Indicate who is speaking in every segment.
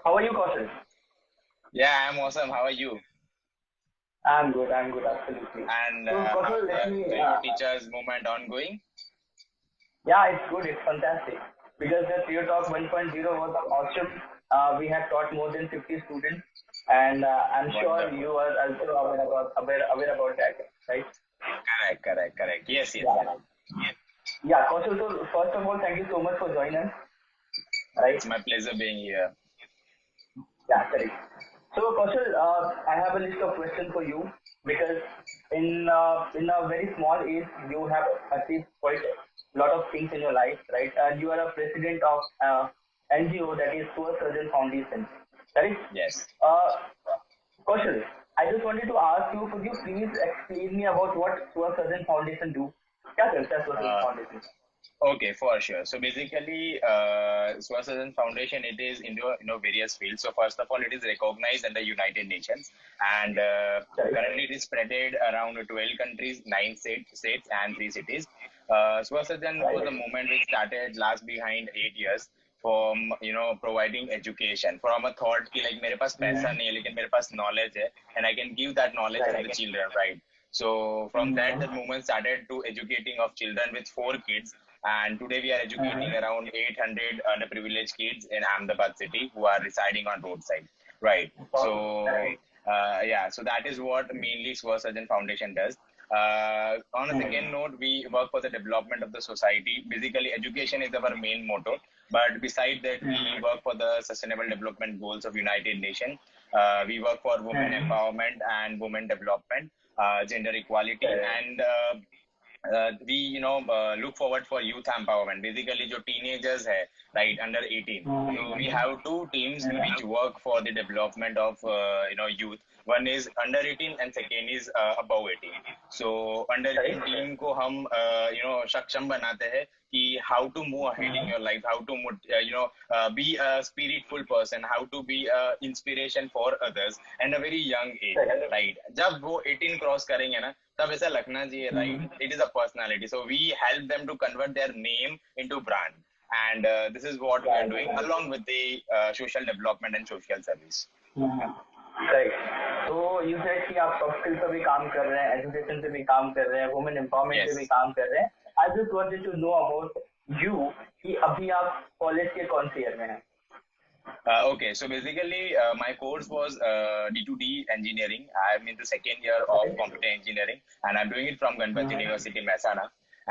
Speaker 1: How are you, Kaushal?
Speaker 2: Yeah, I'm awesome. How are you?
Speaker 1: I'm good. I'm good. Absolutely.
Speaker 2: And
Speaker 1: So, Kaushal,
Speaker 2: how's
Speaker 1: let
Speaker 2: the
Speaker 1: me.
Speaker 2: Toyota Teachers movement ongoing?
Speaker 1: Yeah, it's good. It's fantastic because the Theo Talk 1.0 was awesome. We have taught more than 50 students, and I'm sure
Speaker 2: Wonderful.
Speaker 1: you are also aware about that, right?
Speaker 2: Correct. Yes,
Speaker 1: Yeah.
Speaker 2: right.
Speaker 1: Yeah, Kaushal. So, first of all, thank you so much for joining us. Right?
Speaker 2: It's my pleasure being here.
Speaker 1: Yeah, correct. So, Kaushal, I have a list of questions for you because in a very small age you have achieved quite a lot of things in your life, right? And you are a president of NGO that is Poor Surgeon Foundation, right?
Speaker 2: Yes.
Speaker 1: Uh, Kaushal, I just wanted to ask you, could you please explain me about what Poor Surgeon Foundation do? क्या करता है Poor Surgeon
Speaker 2: Uh,
Speaker 1: Foundation?
Speaker 2: okay, for sure. So basically, Swasthya Foundation, it is into various fields. So first of all, it is recognized under United Nations, and
Speaker 1: Correct.
Speaker 2: currently it is spreaded around 12 countries, 9 states, and 3 cities. Swasthya was
Speaker 1: Right.
Speaker 2: a movement which started last behind 8 years from providing education from a thought कि like मेरे पास पैसा नहीं है लेकिन मेरे पास knowledge है and I can give that knowledge to the
Speaker 1: Right.
Speaker 2: children, right? So from that, the movement started to educating of children with 4 kids, and today we are educating around 800 underprivileged kids in Ahmedabad city who are residing on roadside, right? So
Speaker 1: Right.
Speaker 2: yeah, so that is what mainly Surgeon Foundation does. On a second note, we work for the development of the society. Basically, education is our main motto. But beside that, we work for the Sustainable Development Goals of United Nations. We work for women empowerment and women development, gender equality, and we look forward for youth empowerment. Basically, जो teenagers है, right, under 18. So we have two teams which work for the development of youth. One is under 18 and second is above 18. So under 18 team को हम सक्षम बनाते हैं कि how to move ahead in your life, how to be a spiritful person, how to be a inspiration for others and a very young age, right? जब वो 18 cross करेंगे ना तब ऐसा लगना चाहिए, right? It is a personality. So we help them to convert their name into brand. And this is what we are doing along with the social development and social service.
Speaker 1: Right तो you said कि आप soft skill पे भी काम कर रहे हैं, education पे भी काम कर रहे हैं, वुमेन एम्पावरमेंट पे भी
Speaker 2: Yes.
Speaker 1: काम कर रहे हैं. I just wanted to know about you कि अभी आप कॉलेज के कौन से ईयर में हैं?
Speaker 2: Okay, so basically, my course was D2D engineering. I'm in the second year of computer engineering, and I'm doing it from Ganpati University, Mehsana.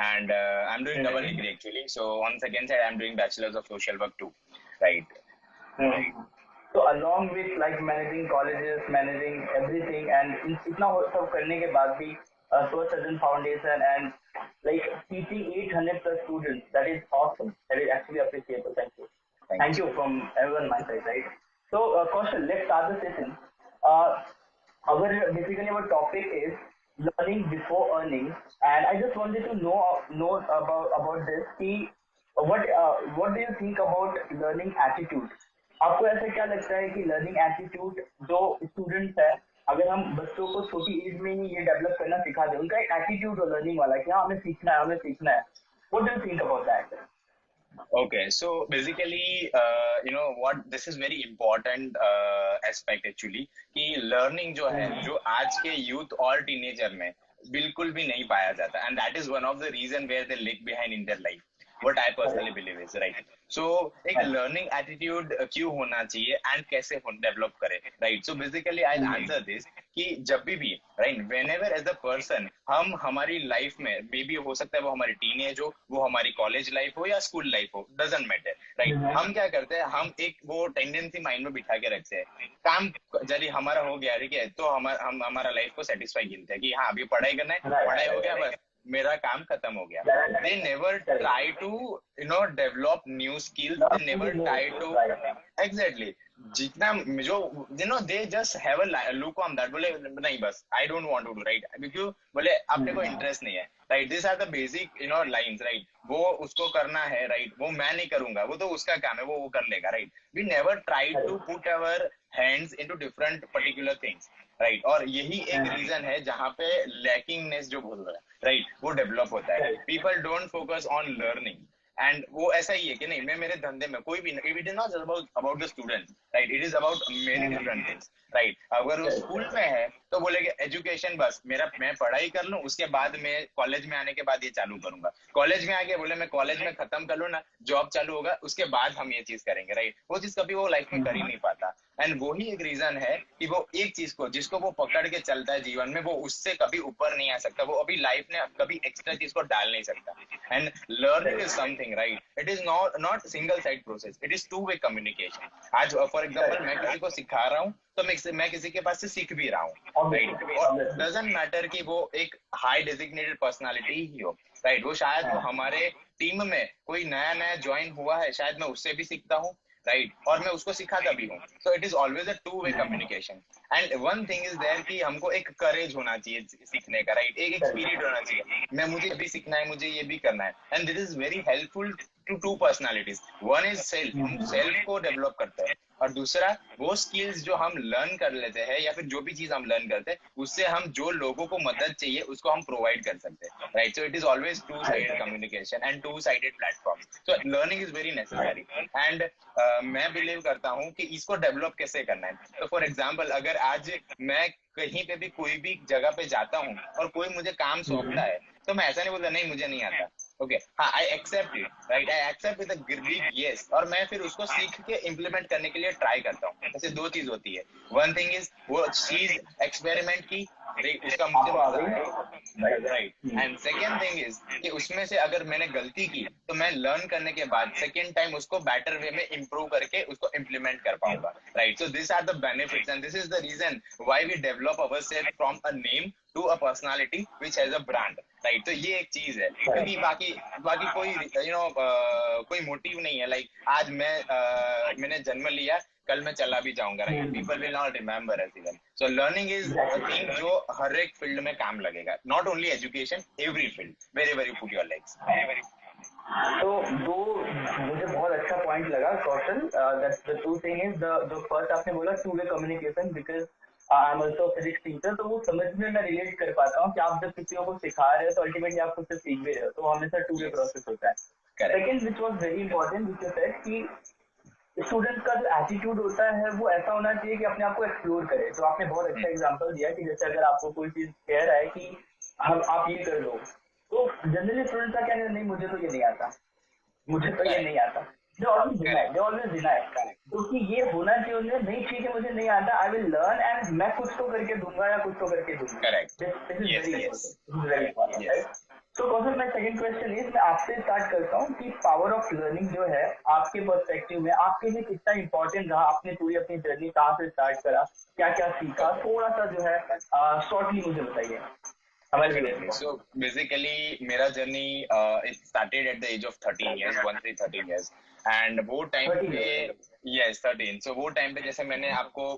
Speaker 2: And I'm doing double degree actually. So on the second side, I'm doing bachelor's of social work too, right?
Speaker 1: So along with like managing colleges, managing everything, and इतना सब करने के बाद भी Source Surgeon Foundation and like teaching 800 plus students, that is awesome. That is actually appreciable. Thank you.
Speaker 2: Thank you
Speaker 1: Thank
Speaker 2: so
Speaker 1: you
Speaker 2: much.
Speaker 1: from everyone my side, right? So, Kaushal, let's start the session. Uh, our topic is learning before earning, and I just wanted to know about this. कि what do you think about learning attitude? आपको ऐसा क्या लगता है कि learning attitude जो students है, अगर हम बच्चों को छोटी एज में ही ये डेवलप करना सिखा दें, उनका एक एटीट्यूड हो लर्निंग वाला कि हाँ हमें सीखना है. What do you think about that?
Speaker 2: Okay, so basically, what this is very important aspect actually कि learning जो है जो आज के youth और teenager में बिल्कुल भी नहीं पाया जाता, and that is one of the reason where they lag behind in their life. What I personally believe is right. So एक learning attitude क्यों होना चाहिए and कैसे develop करें, right? So basically I'll answer this कि जब भी right, whenever as a person हम हमारी life में maybe हो सकता है वो हमारी teenage हो, वो हमारी college life हो या school life हो, doesn't matter, right? हम क्या करते हैं, हम एक वो tendency mind में बिठा के रखते हैं, काम यदि हमारा हो गया ठीक है तो हम हमारा लाइफ को सेटिस्फाई गिनते हैं कि हाँ अभी पढ़ाई करना है, पढ़ाई हो गया बस मेरा काम खत्म हो गया. They never try to develop new skills. They never try to exactly जितना जो they just have a look on that, बोले नहीं बस I don't want to do, right? क्योंकि बोले अपने को इंटरेस्ट नहीं है, right? These are the basic lines, right? वो उसको करना है, right? वो मैं नहीं करूंगा, वो तो उसका काम है, वो कर लेगा, right? We never try to put our hands into different particular things, right और यही एक रीजन है जहां पे लैकिंगनेस जो बोल रहा है राइट वो डेवलप होता है. People don't focus on learning and वो ऐसा ही है कि नहीं, मैं मेरे धंधे में कोई भी, it is not about the student, right, it is about many different things, right. अगर वो स्कूल में है तो बोलेगे एजुकेशन बस मेरा, मैं पढ़ाई कर लूं, उसके बाद मैं कॉलेज में आने के बाद ये चालू करूंगा। कॉलेज में आके बोले मैं कॉलेज में खत्म कर लूं ना, जॉब चालू होगा, उसके बाद हम ये चीज करेंगे, राइट। वो चीज कभी वो लाइफ में कर ही नहीं पाता। एंड वो ही एक रीजन है कि वो एक चीज को जिसको वो पकड़ के चलता है जीवन में, वो उससे कभी ऊपर नहीं आ सकता, वो अभी लाइफ में कभी एक्स्ट्रा चीज को डाल नहीं सकता। And learning is something, right, it is not single side process, it is to way communication. आज फॉर एग्जाम्पल मैं किसी को सिखा रहा हूँ तो मैं किसी के पास से सीख भी रहा हूँ, राइट। और डजंट मैटर कि वो एक हाई डेजिग्नेटेड पर्सनालिटी ही हो, राइट, वो शायद वो हमारे टीम में कोई नया नया ज्वाइन हुआ है, शायद मैं उससे भी सीखता हूँ, राइट, और मैं उसको सिखाता भी हूँ। So it is always a two way communication. And one thing is there कि हमको एक करेज होना चाहिए सीखने का, राइट, एक स्पिरिट होना चाहिए, मुझे भी सीखना है, मुझे ये भी करना है। And this is very helpful to two personalities. One is self, हम सेल्फ को डेवलप करते हैं, और दूसरा वो स्किल्स जो हम लर्न कर लेते हैं या फिर जो भी चीज हम लर्न करते हैं, उससे हम जो लोगों को मदद चाहिए उसको हम प्रोवाइड कर सकते हैं, right. So it is always two sided communication and two sided platform. So learning is very necessary. And मैं बिलीव करता हूँ कि इसको डेवलप कैसे करना है। तो फॉर एग्जाम्पल, अगर आज मैं कहीं पे भी कोई भी जगह पे जाता हूँ और कोई मुझे काम सौंपता है, तो मैं ऐसा नहीं बोलता नहीं मुझे नहीं आता, ओके, हाँ, I accept it, right, I accept with a big yes, और मैं फिर उसको सीख के इम्प्लीमेंट करने के लिए ट्राई करता हूँ। ऐसे दो चीज होती है, वन थिंग इज वो चीज एक्सपेरिमेंट की, उसका मुझे मजा आया, right, and second thing is कि उसमें से अगर मैंने गलती की तो मैं लर्न करने के बाद सेकेंड टाइम उसको बेटर वे में इम्प्रूव करके उसको इम्प्लीमेंट कर पाऊंगा, right. So this are the benefits and this is the reason why we develop ourself from a name to a personality which has a brand, right. तो ये एक चीज है, क्योंकि बाकी बाकी कोई कोई मोटिव नहीं है, लाइक आज मैंने जन्म लिया, कल मैं चला भी जाऊंगा, right, people will not remember age even. So learning is a thing जो हर एक फील्ड में काम लगेगा, not only education, every field, where you put your legs.
Speaker 1: तो दो मुझे बहुत अच्छा पॉइंट लगा Kaushal, that the two thing is the first आपने बोला two way communication, because I am also physics teacher, तो वो समझ में मैं रिलेट कर पाता हूँ कि आप जब किसी को सिखा रहे हो तो अल्टीमेटली आप खुद से सीख भी रहे हो, तो हमेशा टू वे प्रोसेस होता है। Second which was very important which you said कि स्टूडेंट का जो एटीट्यूड होता है वो ऐसा होना चाहिए कि अपने आप को एक्सप्लोर करे। तो आपने बहुत अच्छा एग्जांपल दिया कि जैसे अगर आपको कोई चीज कह रहा है कि हम आप ये कर लो, तो जनरली स्टूडेंट का क्या नहीं, मुझे तो ये नहीं आता, मुझे तो ये नहीं आता, दे ऑलवेज डिनाई, क्योंकि ये होना चाहिए उन्हें, नहीं ठीक है मुझे नहीं आता, आई विल लर्न एंड मैं कुछ तो करके दूंगा या कुछ तो करके दूंगा। This is very important, right. तो कौशल, मैं सेकंड क्वेश्चन इज मैं आपसे स्टार्ट करता हूँ कि पावर ऑफ लर्निंग जो है आपके पर्सपेक्टिव में आपके लिए कितना इंपॉर्टेंट रहा, आपने पूरी अपनी जर्नी कहाँ से स्टार्ट करा, क्या क्या सीखा, थोड़ा सा जो है शॉर्टली मुझे बताइए।
Speaker 2: Definitely. So basically, मेरा journey it started at the age of 13 years, 13 years, and वो टाइम पे, yes 13, so वो टाइम पे जैसे मैंने आपको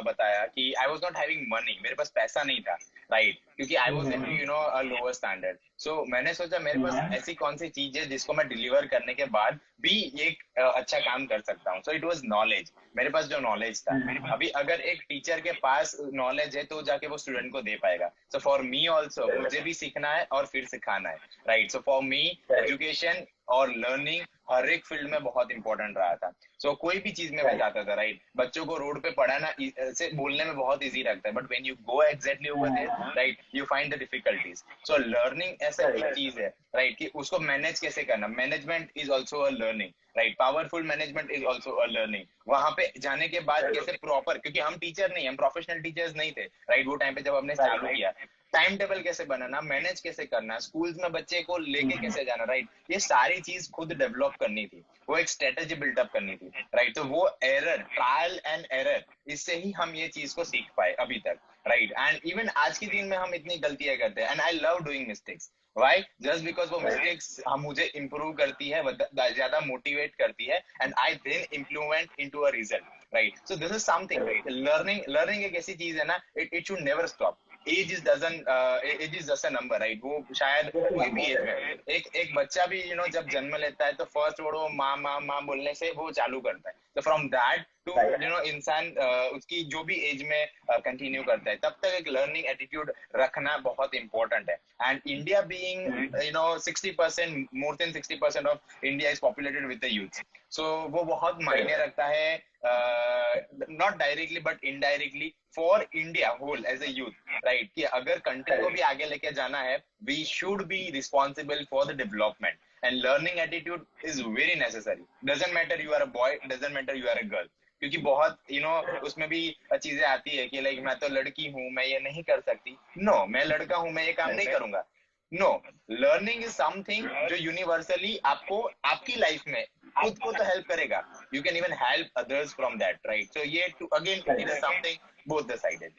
Speaker 2: बताया कि I was not having money, मेरे पास पैसा नहीं था, right, क्योंकि I was into a lower standard, so मैंने सोचा मेरे पास ऐसी कौन सी चीज है जिसको मैं डिलीवर करने के बाद भी एक अच्छा काम कर सकता हूँ। So it was knowledge, मेरे पास जो नॉलेज था। अभी अगर एक टीचर के पास नॉलेज है तो जाके वो स्टूडेंट को दे पाएगा। सो फॉर मी ऑल्सो, मुझे भी सीखना है और फिर सिखाना है, right. So for me education और लर्निंग हर एक फील्ड में बहुत इंपॉर्टेंट रहा था। सो कोई भी चीज में मैं जाता था, राइट, बच्चों को रोड पे पढ़ाना से बोलने में बहुत इजी लगता है, but when you go exactly over there, right, you find the difficulties. So learning ऐसा एक चीज है, राइट, कि उसको मैनेज कैसे करना, management is also a learning, right, powerful management is also a learning. वहां पे जाने के बाद कैसे प्रॉपर, क्योंकि हम टीचर नहीं, हम प्रोफेशनल टीचर्स नहीं थे, राइट, वो टाइम पे जब हमने चालू किया, टाइम टेबल कैसे बनाना, मैनेज कैसे करना, स्कूल्स में बच्चे को लेके कैसे जाना, राइट, ये सारी चीज खुद डेवलप करनी थी, वो एक स्ट्रेटेजी बिल्डअप करनी थी, राइट। तो वो एरर, ट्रायल एंड एरर, इससे ही हम ये चीज को सीख पाए अभी तक, राइट। एंड इवन आज के दिन में हम इतनी गलतियां करते हैं, and I love doing mistakes, why, just because वो मिस्टेक्स हम मुझे इंप्रूव करती है, ज्यादा मोटिवेट करती है, and I then implement into a result, right. So this is something, learning एक ऐसी चीज है ना, it should never stop, age is doesn't age is just a number, right? वो शायद कोई भी एज में एक बच्चा भी जब जन्म लेता है तो फर्स्ट वर्ड वो माँ माँ माँ बोलने से वो चालू करता है। तो फ्रॉम दैट टू इंसान उसकी जो भी एज में कंटिन्यू करता है, तब तक एक लर्निंग एटीट्यूड रखना बहुत इंपॉर्टेंट है। And India being 60%, more than 60% of India is populated with the youth, so वो बहुत मायने रखता है, not directly but indirectly for India whole as a youth, right? कि अगर कंट्री को भी आगे लेके जाना है, we should be responsible for the development, and learning attitude is very necessary. Doesn't matter you are a boy, doesn't matter you are a girl, क्योंकि बहुत उसमें भी चीजें आती है कि लाइक मैं तो लड़की हूँ, मैं ये नहीं कर सकती। नो, मैं लड़का हूँ, मैं ये काम नहीं करूंगा। नो, लर्निंग इज समथिंग जो यूनिवर्सली आपको आपकी लाइफ में खुद को तो हेल्प करेगा, you can even help others from that, right? So ये again it is something both the sided.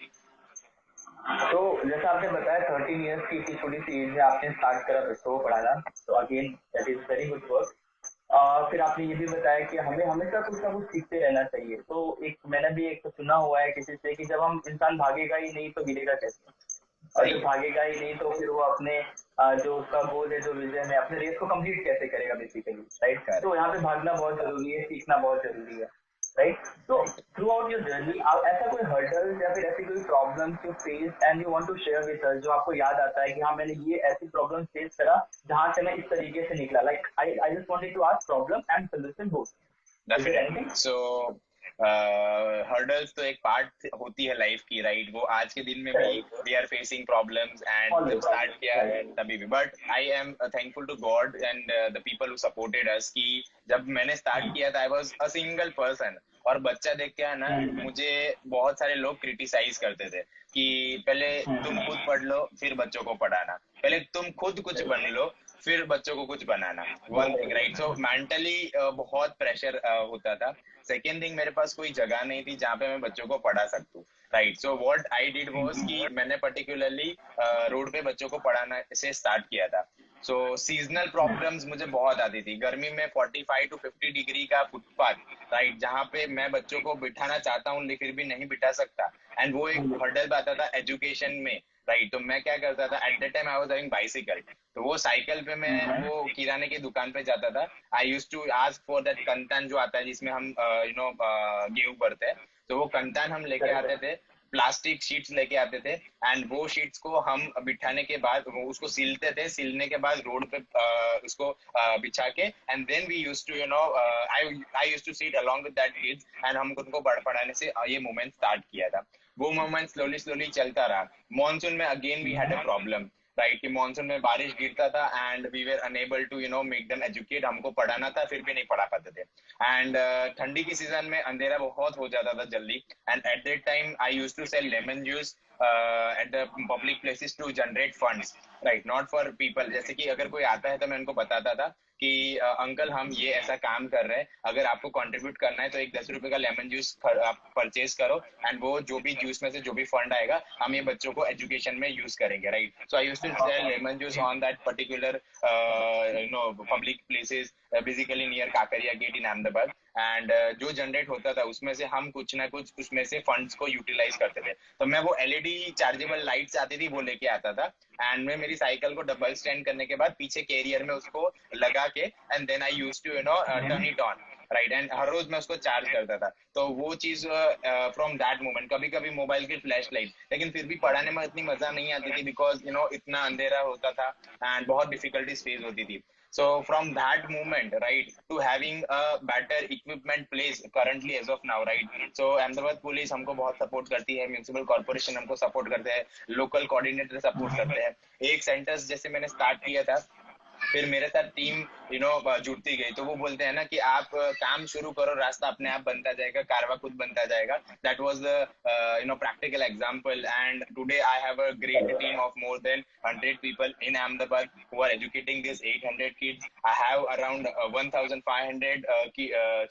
Speaker 1: तो जैसा आपने बताया 13 इयर्स की इतनी छोटी सी एज में आपने स्टार्ट करा बच्चों को पढ़ाना, तो again that is very good work. फिर आपने ये भी बताया कि हमें हमेशा कुछ ना कुछ सीखते रहना चाहिए। तो एक मैंने भी एक सुना हुआ है किसी से कि जब हम इंसान भागेगा ही नहीं तो गिरेगा कैसे, और जब भागेगा ही नहीं तो फिर वो अपने जो उसका गोल है, जो विजन है, अपने रेस को कंप्लीट कैसे करेगा बेसिकली, राइट? तो यहाँ पे भागना बहुत जरूरी है, सीखना बहुत जरूरी है, राइट? तो थ्रू आउट योर जर्नी आप ऐसा कोई हर्डल्स या फिर ऐसी कोई problems you face and you want to share with us, जो आपको याद आता है कि हाँ मैंने ये ऐसी प्रॉब्लम फेस करा जहां से मैं इस तरीके से निकला, like I just wanted to ask problem and solution both.
Speaker 2: Definitely. So hurdles तो एक पार्ट होती है लाइफ की, राइट? वो आज के दिन में भी we are facing problems, and जब स्टार्ट किया है तभी भी, but I am thankful to God and the people who supported us कि जब मैंने स्टार्ट किया था I was a single person, और बच्चा देख के ना मुझे बहुत सारे लोग क्रिटिसाइज करते थे कि पहले तुम खुद पढ़ लो फिर बच्चों को पढ़ाना, पहले तुम खुद कुछ बन लो फिर बच्चों को कुछ बनाना, one thing, right? So mentally बहुत प्रेशर होता था। सेकेंड थिंग, मेरे पास कोई जगह नहीं थी जहाँ पे मैं बच्चों को पढ़ा सकूं, right? So what I did was कि मैंने पर्टिकुलरली रोड पे बच्चों को पढ़ाना से स्टार्ट किया था। सो सीजनल प्रॉब्लम्स मुझे बहुत आती थी, गर्मी में 45 to 50 डिग्री का फुटपाथ, राइट, जहाँ पे मैं बच्चों को बिठाना चाहता हूँ फिर भी नहीं बिठा सकता, एंड वो एक हर्डल आता था एजुकेशन में, राइट? तो मैं क्या करता था, at the time I was having bicycle, तो वो साइकिल पे मैं वो किराने की दुकान पे जाता था। I use to ask for that कंतान जो आता है जिसमें हम गेहूं भरते हैं, तो वो कंतान हम लेके आते थे, प्लास्टिक शीट्स लेके आते थे, एंड वो शीट्स को हम बिठाने के बाद वो उसको सिलते थे, सिलने के बाद रोड पे उसको बिछा के, and then we use to I use to sit along with that kids, एंड हम उनको पढ़ाने से ये मोमेंट स्टार्ट किया था। वो मोमेंट स्लोली स्लोली चलता रहा। मॉनसून में again we had a problem, right? कि मॉनसून में बारिश गिरता था and we were unable to make them educate, हमको पढ़ाना था फिर भी नहीं पढ़ा पाते थे। एंड ठंडी की सीजन में अंधेरा बहुत हो जाता था जल्दी, and at that time I use to sell lemon juice at the public places to generate funds, right, not for people. जैसे कि अगर कोई आता है तो मैं उनको बताता था कि अंकल हम ये ऐसा काम कर रहे हैं, अगर आपको कंट्रीब्यूट करना है तो एक 10 रुपए का लेमन जूस आप परचेज करो, एंड वो जो भी जूस में से जो भी फंड आएगा हम ये बच्चों को एजुकेशन में यूज करेंगे, right? So I used to sell lemon juice on that particular public places, basically near Kankaria gate in Ahmedabad, and जो जनरेट होता था उसमें से हम कुछ ना कुछ उसमें से फंड्स को यूटिलाइज करते थे। तो मैं वो एलईडी चार्जेबल लाइट्स आती थी वो लेके आता था, एंड मैं मेरी साइकिल को डबल स्टैंड करने के बाद पीछे कैरियर में उसको लगा के, and then I used to turn it on, right? And हर रोज मैं उसको चार्ज करता था। तो वो चीज फ्रॉम दैट मोमेंट, कभी कभी मोबाइल की फ्लैश लाइट, लेकिन फिर भी पढ़ाने में इतनी मजा नहीं आती थी बिकॉज इतना अंधेरा होता था एंड बहुत डिफिकल्टीज फेस होती थी। So from that moment, right, to having a better equipment place currently as of now, right? So Ahmedabad police हमको बहुत सपोर्ट करती है, म्यूनिसिपल कॉर्पोरेशन हमको सपोर्ट करते हैं, लोकल कोऑर्डिनेटर सपोर्ट करते हैं। एक सेंटर्स जैसे मैंने स्टार्ट किया था, फिर मेरे साथ टीम जुड़ती गई, तो वो बोलते हैं ना कि आप काम शुरू करो, रास्ता अपने आप बनता जाएगा, कारवा खुद बनता जाएगा। That was the practical example, and today I have a great team of more than 100 people in Ahmedabad who are educating these 800 kids. I have around 1,500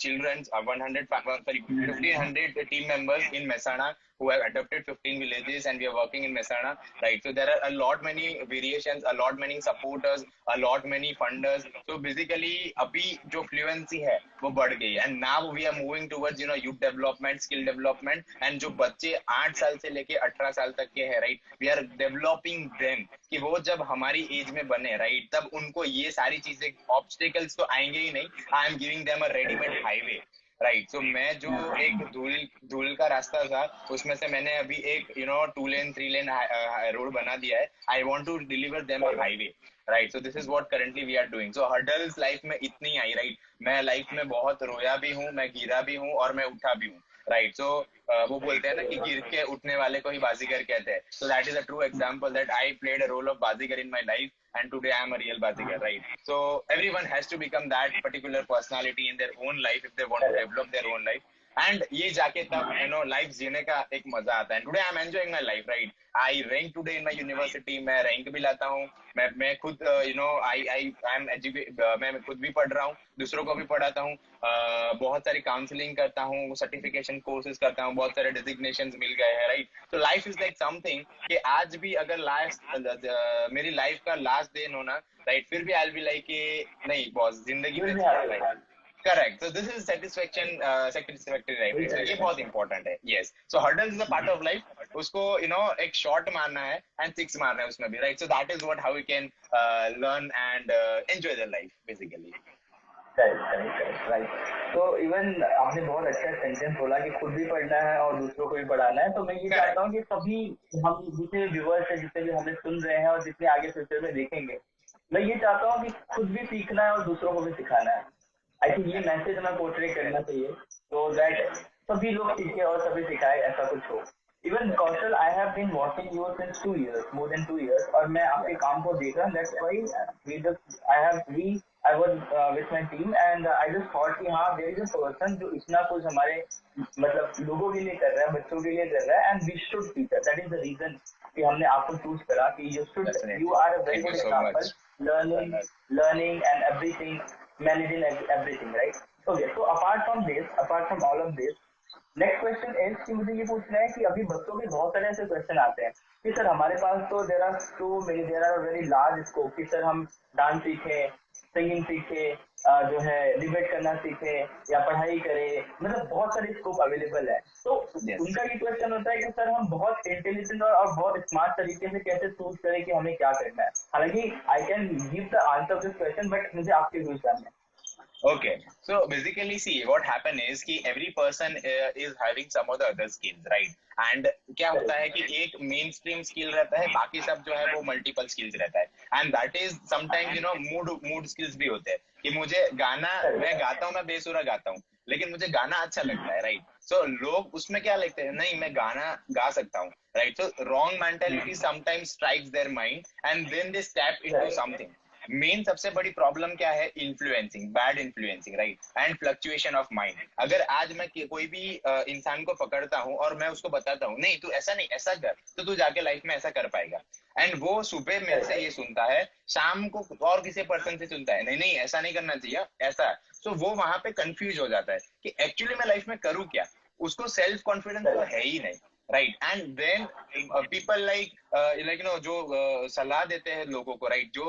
Speaker 2: children, 100 sorry 1,500 team members in Mehsana who have adopted 15 villages and we are working in Mehsana, right? So there are a lot many variations, a lot many supporters, a lot many funders. So basically अभी जो fluency है वो बढ़ गई है, and now we are moving towards youth development, skill development, and जो बच्चे 8 साल से लेके 18 साल तक के हैं, right? We are developing them कि वो जब हमारी एज में बने, right? तब उनको ये सारी चीजें ऑब्स्टिकल्स तो आएंगे ही नहीं. I am giving them a readymade highway, right. So मैं जो एक धूल का रास्ता था उसमें से मैंने अभी एक 2 लेन 3 लेन रोड बना दिया है. I want to deliver them a highway, right. So this is what currently we are doing. So hurdles life में इतनी आई, राइट. मैं लाइफ में बहुत रोया भी हूँ, मैं गिरा भी हूँ और मैं उठा भी हूँ, राइट. सो वो बोलते हैं ना कि गिर के उठने वाले को ही बाजीगर कहते हैं. So that is a true example that I played a role of baazigar in my life, and today I am a real bazigar, right? So everyone has to become that particular personality in their own life if they want to develop their own life. And ये जाके तब life जीने का एक मजा आता है. Today I am enjoying my life, right. I rank today in my university, मैं रैंक भी लाता हूँ. मैं खुद मैं खुद भी पढ़ रहा हूँ, दूसरों को भी पढ़ाता हूँ. बहुत सारी काउंसलिंग करता हूँ, सर्टिफिकेशन कोर्सेज करता हूँ, बहुत सारे डेजिग्नेशंस मिल गए हैं, राइट. तो लाइफ इज लाइक समथिंग कि आज भी अगर मेरी लाइफ का लास्ट दिन होना, राइट, फिर भी आई विल बी लाइक नहीं बॉस, जिंदगी में correct. So this is satisfaction, satisfactory life. ये बहुत इंपॉर्टेंट है. Yes. So hurdle is a part of life. उसको एक शॉट मारना है एंड 6 मारना है उसमें भी, right. So that is what how we can learn and enjoy the life basically.
Speaker 1: Right. तो इवन आपने बहुत अच्छा सेंटेंस बोला कि खुद भी पढ़ना है और दूसरों को भी पढ़ाना है. तो मैं ये चाहता हूँ कि सभी हम जितने व्यूअर्स है, जितने भी हमें सुन रहे हैं और जितने आगे फ्यूचर में देखेंगे, मैं ये चाहता हूँ कि खुद भी सीखना है और दूसरों को भी सिखाना है. आई थिंक ये मैसेज हमें पोर्ट्रे करना चाहिए तो दैट सभी लोग सीखे और सभी सिखाए, ऐसा कुछ हो. Even Kaushal, I have been watching you since 2 years, more than 2 years, और मैं आपके काम को देख रहा हूँ. That's why I was with my team and I just thought कि हाँ there is a person जो इतना कुछ हमारे मतलब लोगों के लिए कर रहा है, बच्चों के लिए कर रहा है, and we should teach that. That is the reason कि हमने आपको choose करा कि you are a very good example, learning and everything, managing everything, right? Okay, so apart from all of this, next question is कि मुझे ये पूछना है कि अभी बच्चों के बहुत सारे ऐसे क्वेश्चन आते हैं कि सर हमारे पास तो there are very large scope कि सर हम डांस सीखें, सिंगिंग सीखें, जो है डिबेट करना सीखें या पढ़ाई करें, मतलब बहुत सारे स्कोप अवेलेबल है. तो उनका ये क्वेश्चन होता है कि सर हम बहुत इंटेलिजेंट और बहुत स्मार्ट तरीके से कैसे चूज करें कि हमें क्या करना है. हालांकि I can give the answer this question, but मुझे आपके व्यूज जानना है.
Speaker 2: Okay, so basically see what happen is कि every person is having some of the other skills, right? And क्या होता है कि एक मेन स्ट्रीम स्किल रहता है, बाकी सब जो है वो मल्टीपल स्किल्स रहता है. And that is sometimes mood skills भी होते हैं कि मुझे गाना, मैं गाता हूँ, मैं बेसुरा गाता हूँ, लेकिन मुझे गाना अच्छा लगता है, राइट. सो लोग उसमें क्या लगते हैं, नहीं मैं गाना गा सकता हूँ, right. So wrong mentality sometimes strikes their mind and then they step into something. Main सबसे बड़ी प्रॉब्लम क्या है, influencing, bad influencing, right, and fluctuation of mind. अगर आज मैं कोई भी इंसान को पकड़ता हूँ और मैं उसको बताता हूँ नहीं तू ऐसा नहीं ऐसा कर, तो तू जाके लाइफ में ऐसा कर पाएगा. एंड वो सुबह मेरे से ये सुनता है, शाम को और किसी पर्सन से सुनता है, नहीं नहीं ऐसा नहीं करना चाहिए ऐसा. सो वो वहां पे कंफ्यूज हो जाता है कि एक्चुअली मैं लाइफ में करूँ क्या. उसको सेल्फ कॉन्फिडेंस तो है ही नहीं, right. And then people like जो सलाह देते हैं लोगों को, राइट, जो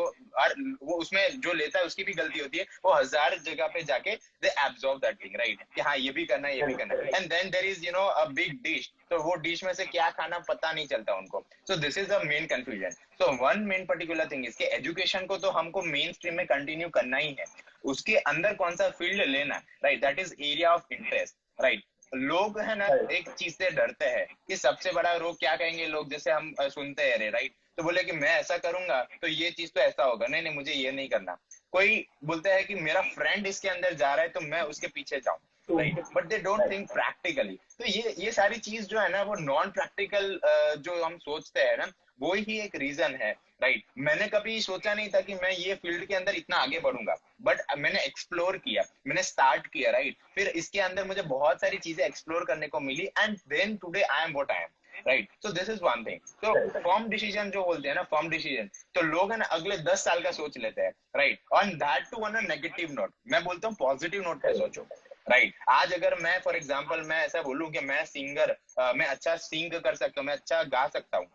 Speaker 2: वो उसमें जो लेता है उसकी भी गलती होती है. वो 1000 जगह पे जाके they absorb that thing, right, कि हाँ ये भी करना है ये भी करना है. And then there is a big dish, तो वो डिश में से क्या खाना पता नहीं चलता उनको. सो this is the main confusion. So one main particular thing इसके, एजुकेशन को तो हमको मेन स्ट्रीम में कंटिन्यू करना ही है, उसके अंदर कौन सा फील्ड लेना, right, that is area of interest, right. लोग है ना एक चीज से डरते हैं कि सबसे बड़ा रोग क्या कहेंगे लोग, जैसे हम सुनते हैं रे, राइट, तो बोले कि मैं ऐसा करूंगा तो ये चीज तो ऐसा होगा, नहीं नहीं मुझे ये नहीं करना. कोई बोलता है कि मेरा फ्रेंड इसके अंदर जा रहा है तो मैं उसके पीछे जाऊं, right, but they don't think practically. तो ये सारी चीज जो है ना वो नॉन प्रैक्टिकल जो हम सोचते हैं ना, वो ही एक रीजन है, राइट. मैंने कभी सोचा नहीं था कि मैं ये फील्ड के अंदर इतना आगे बढ़ूंगा, बट मैंने एक्सप्लोर किया, मैंने स्टार्ट किया, राइट. फिर इसके अंदर मुझे बहुत सारी चीजें एक्सप्लोर करने को मिली and then today I am what I am, right. So this is one thing. तो फर्म डिसीजन जो बोलते हैं ना, फर्म डिसीजन, तो लोग है ना अगले 10 साल का सोच लेते हैं, right, on that too on a negative note. मैं बोलता हूँ पॉजिटिव नोट पे सोचो, राइट आज अगर मैं फॉर एग्जांपल मैं ऐसा बोलूं कि मैं सिंगर मैं अच्छा सिंग कर सकता हूँ, मैं अच्छा गा सकता हूँ,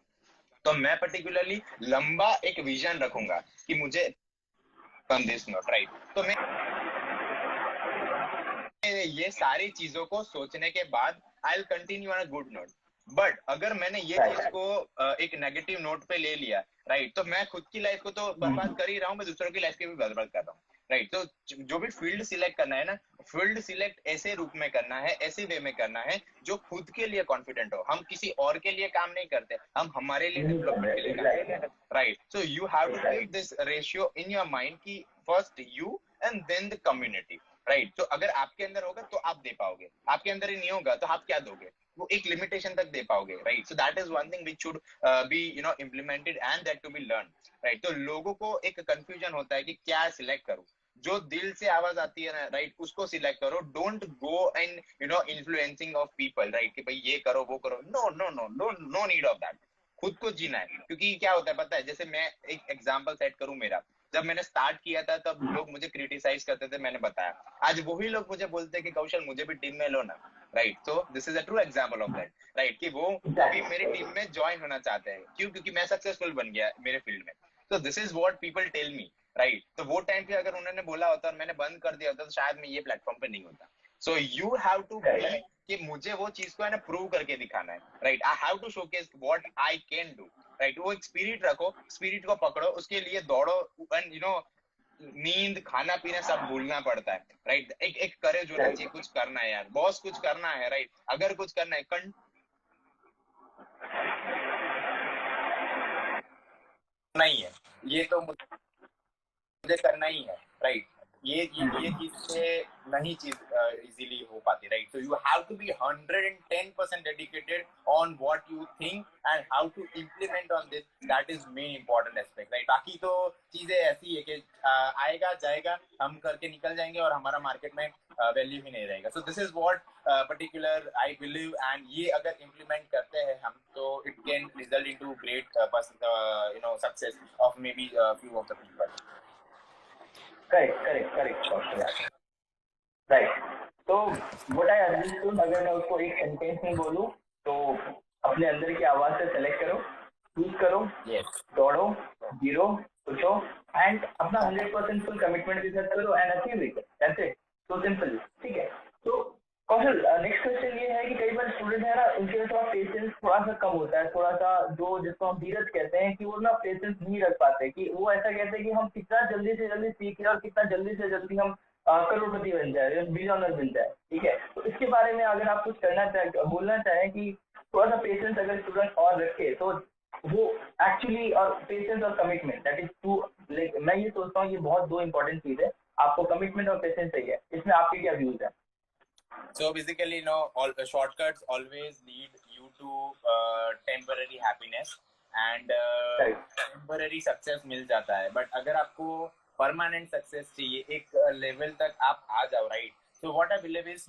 Speaker 2: तो मैं पर्टिकुलरली लंबा एक विजन रखूंगा कि मुझे ऑन दिस नोट, राइट। तो मैं ये सारी चीजों को सोचने के बाद I will continue on a good note. But अगर मैंने ये चीज
Speaker 1: राइट।
Speaker 2: को एक नेगेटिव नोट पे ले लिया, राइट, तो मैं खुद की लाइफ को तो बर्बाद कर ही रहा हूँ, मैं दूसरों की लाइफ की भी बर्बाद कर रहा हूँ, राइट। तो जो भी फील्ड सिलेक्ट करना है ना, फील्ड सिलेक्ट ऐसे रूप में करना है, ऐसे वे में करना है जो खुद के लिए कॉन्फिडेंट हो। हम किसी और के लिए काम नहीं करते, हम हमारे लिए
Speaker 1: नहीं कर
Speaker 2: डेवलपमेंट के
Speaker 1: रहे,
Speaker 2: लिए काम करते हैं,
Speaker 1: exactly.
Speaker 2: Right. So you have to keep
Speaker 1: exactly.
Speaker 2: This ratio in your mind की first you and then the community, right. तो अगर आपके अंदर होगा तो आप दे पाओगे, आपके अंदर ही नहीं होगा तो आप क्या दोगे, वो एक लिमिटेशन तक दे पाओगे, right. So that is one thing which should be implemented and that to be learn, right. तो लोगों को एक कंफ्यूजन होता है कि क्या सिलेक्ट करूं, जो दिल से आवाज आती है ना, राइट, उसको सिलेक्ट करो। Don't go and influencing of people, right, कि भाई ये करो वो करो। No no no no, no need of that. खुद को जीना है, क्योंकि क्या होता है पता है, जैसे मैं एक एग्जांपल सेट करूं मेरा, जब मैंने स्टार्ट किया था तब लोग मुझे क्रिटिसाइज करते थे, मैंने बताया। आज वही लोग मुझे बोलते हैं कि कौशल मुझे भी टीम में लो ना, right. So this is a true example of that, right, कि वो अभी मेरी
Speaker 1: एग्जैक्टली।
Speaker 2: टीम में ज्वाइन होना चाहते हैं। क्यों? क्योंकि मैं सक्सेसफुल बन गया मेरे फील्ड में। तो this is what people tell me, right. तो वो टाइम पे अगर उन्होंने बोला होता और मैंने बंद कर दिया होता तो शायद मैं ये प्लेटफॉर्म पे नहीं होता। So you have to be
Speaker 1: right.
Speaker 2: कि मुझे वो चीज को है ना प्रूव करके दिखाना है, right. I have to showcase what I can do, right. वो एक स्पिरिट रखो, स्पिरिट को पकड़ो, उसके लिए दौड़ो, एंड नींद खाना पीना सब भूलना पड़ता है, राइट। एक एक करेज होना चाहिए,
Speaker 1: राइट।
Speaker 2: कुछ करना है यार, बॉस कुछ करना है, राइट। अगर कुछ करना है नहीं है, ये तो मुझे करना ही है, राइट। ये चीज से नहीं चीज इजीली हो पाती, right. So you have to be 110% dedicated on what you think and how to implement on this, that is main important aspect, right. बाकी तो चीजें ऐसी है कि आएगा जाएगा, हम करके निकल जाएंगे और हमारा मार्केट में वैल्यू ही नहीं रहेगा। सो this is what particular I believe, and ये अगर इम्प्लीमेंट करते हैं हम तो it can result into great success of may be few of the people.
Speaker 1: Correct, correct, correct, Kaushal, right. तो व्हाट आई अंडरस्टूड, अगर मैं उसको एक सेंटेंस में बोलूं तो अपने अंदर की आवाज से सेलेक्ट करो, चूज करो,
Speaker 2: Yes.
Speaker 1: दौड़ो, गिरो, सोचो, एंड अपना 100% फुल कमिटमेंट के साथ करो and achieve it. That's it. So simple, ठीक है। तो कौशल, नेक्स्ट क्वेश्चन ये है कि कई बार स्टूडेंट है ना, उनके में थोड़ा पेशेंस थोड़ा सा कम होता है, थोड़ा सा जो जिसको हम धीरज कहते हैं, कि वो ना पेशेंस नहीं रख पाते, कि वो ऐसा कहते हैं कि हम कितना जल्दी से जल्दी सीखें और कितना जल्दी से जल्दी हम करोड़पति बन जाए, बिलियनर बन जाए, ठीक है। तो इसके बारे में अगर आप कुछ करना चाहे, बोलना चाहें कि थोड़ा सा पेशेंस अगर स्टूडेंट और रखे तो वो एक्चुअली, और पेशेंस और कमिटमेंट, दैट इज टू, मैं ये सोचता हूँ ये बहुत दो इंपॉर्टेंट चीज है। आपको कमिटमेंट और पेशेंस चाहिए, इसमें आपके क्या व्यूज है?
Speaker 2: So basically, all shortcuts always lead you to temporary happiness and
Speaker 1: correct.
Speaker 2: temporary success मिल जाता है, but अगर आपको परमानेंट सक्सेस चाहिए, एक लेवल तक आप आ जाओ, राइट। तो व्हाट आई बिलीव इज